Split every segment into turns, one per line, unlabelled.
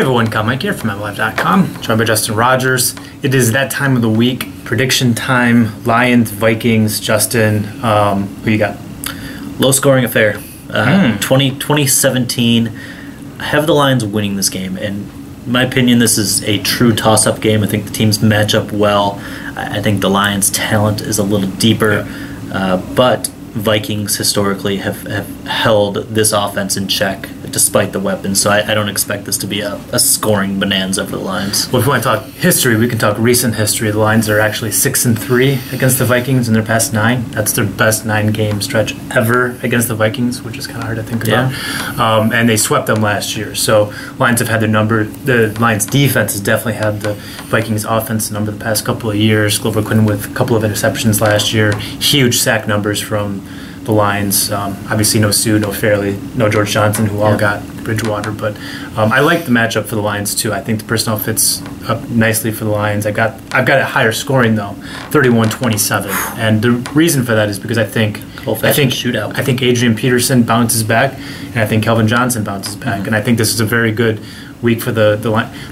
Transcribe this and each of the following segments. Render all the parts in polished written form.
Hey everyone, Kyle Mike here from MLive.com, joined by Justin Rogers. It is that time of the week, prediction time, Lions, Vikings. Justin, who you got?
Low scoring affair. 2017, I have the Lions winning this game, and in my opinion, this is a true toss-up game. I think the teams match up well. I think the Lions' talent is a little deeper, but Vikings historically have held this offense in check despite the weapons, so I don't expect this to be a scoring bonanza for the Lions.
Well, if we want to talk history, we can talk recent history. The Lions are actually 6-3 against the Vikings in their past 9. That's their best 9-game stretch ever against the Vikings, which is kind of hard to think about. And they swept them last year, so Lions have had their number. The Lions defense has definitely had the Vikings offense number the past couple of years. Glover Quinn with a couple of interceptions last year. Huge sack numbers from the Lions. Obviously no Sue, no Fairley, no George Johnson, who all got Bridgewater. But I like the matchup for the Lions too. I think the personnel fits up nicely for the Lions. I've got it higher scoring though, 31-27. And the reason for that is because I think
shootout.
I think Adrian Peterson bounces back, and I think Kelvin Johnson bounces back. And I think this is a very good week for the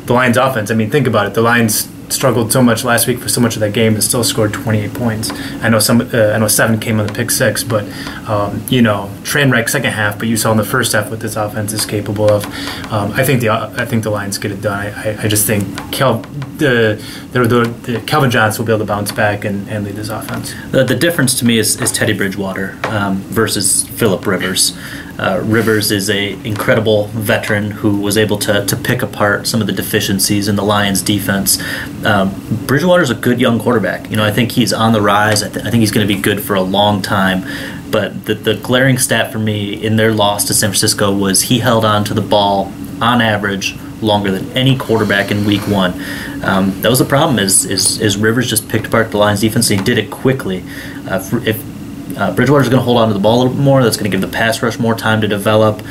Lions offense. I mean, think about it. The Lions struggled so much last week for so much of that game and still scored 28 points. I know 7 came on the pick 6, but train wreck second half. But you saw in the first half what this offense is capable of. I think the Lions get it done. I just think Kelvin Johnson will be able to bounce back and lead this offense.
The difference to me is Teddy Bridgewater versus Phillip Rivers. Rivers is an incredible veteran who was able to pick apart some of the deficiencies in the Lions' defense. Bridgewater's a good young quarterback. I think he's on the rise. I think he's going to be good for a long time. But the glaring stat for me in their loss to San Francisco was he held on to the ball on average longer than any quarterback in week 1. That was the problem is Rivers just picked apart the Lions' defense, and he did it quickly. If Bridgewater's going to hold on to the ball a little bit more. That's going to give the pass rush more time to develop.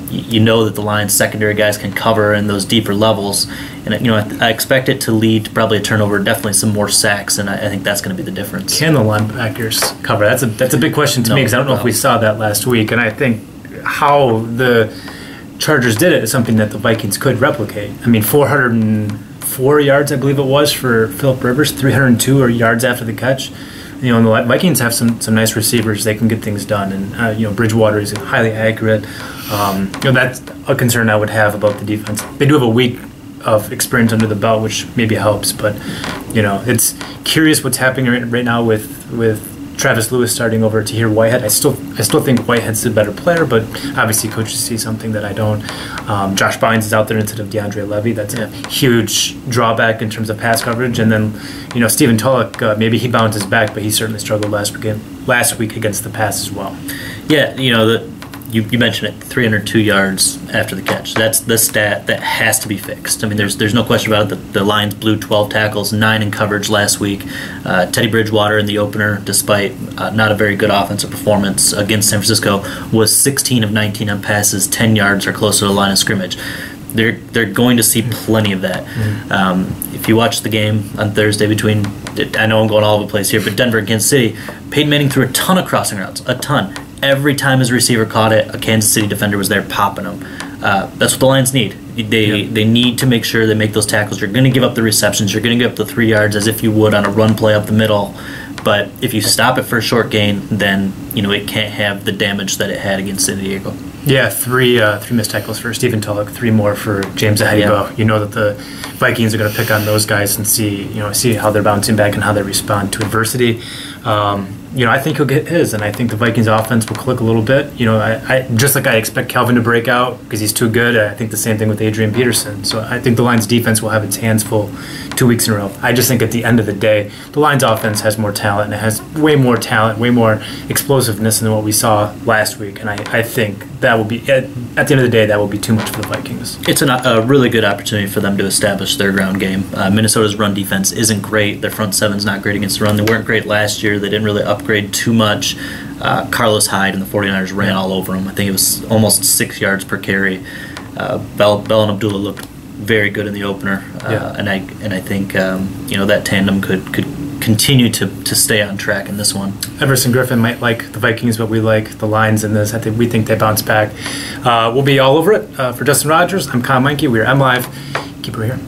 You know that the Lions' secondary guys can cover in those deeper levels. And I expect it to lead to probably a turnover, definitely some more sacks, and I think that's going to be the difference.
Can the linebackers cover? That's a big question to me, because I don't know if we saw that last week. And I think how the Chargers did it is something that the Vikings could replicate. I mean, 404 yards, I believe it was, for Phillip Rivers, 302 yards after the catch. The Vikings have some nice receivers. They can get things done, and Bridgewater is highly accurate. That's a concern I would have about the defense. They do have a week of experience under the belt, which maybe helps, but it's curious what's happening right now with Travis Lewis starting over to here Whitehead. I still think Whitehead's the better player, but obviously coaches see something that I don't. Josh Bynes is out there instead of DeAndre Levy. That's a huge drawback in terms of pass coverage. And then Stephen Tulloch, maybe he bounces back, but he certainly struggled last week against the pass as well.
Yeah, you mentioned it, 302 yards after the catch. That's the stat that has to be fixed. I mean, there's no question about it. The Lions blew 12 tackles, 9 in coverage last week. Teddy Bridgewater in the opener, despite not a very good offensive performance against San Francisco, was 16 of 19 on passes, 10 yards or closer to the line of scrimmage. They're going to see plenty of that. If you watch the game on Thursday between, I know I'm going all over the place here, but Denver and Kansas City, Peyton Manning threw a ton of crossing routes, a ton. Every time his receiver caught it, a Kansas City defender was there popping him. That's what the Lions need. They need to make sure they make those tackles. You're going to give up the receptions. You're going to give up the 3 yards as if you would on a run play up the middle. But if you stop it for a short gain, then it can't have the damage that it had against San Diego.
Yeah, three missed tackles for Stephen Tulloch, 3 more for James Ahadibo. You know that the Vikings are going to pick on those guys and see how they're bouncing back and how they respond to adversity. I think he'll get his, and I think the Vikings offense will click a little bit. I just like I expect Calvin to break out because he's too good. I think the same thing with Adrian Peterson. So I think the Lions defense will have its hands full 2 weeks in a row. I just think at the end of the day, the Lions offense has more talent, and it has way more talent, way more explosiveness than what we saw last week. And I think that will be, at the end of the day, that will be too much for the Vikings.
It's a really good opportunity for them to establish their ground game. Minnesota's run defense isn't great. Their front seven's not great against the run. They weren't great last year. They didn't really upgrade too much. Carlos Hyde and the 49ers ran all over him. I think it was almost 6 yards per carry. Bell and Abdullah looked very good in the opener, and I think that tandem could continue to stay on track in this one.
Everson Griffin might like the Vikings, but we like the Lions in this. We think they bounce back. We'll be all over it. For Justin Rogers, I'm Con Meinke. We're MLive. Keep her here.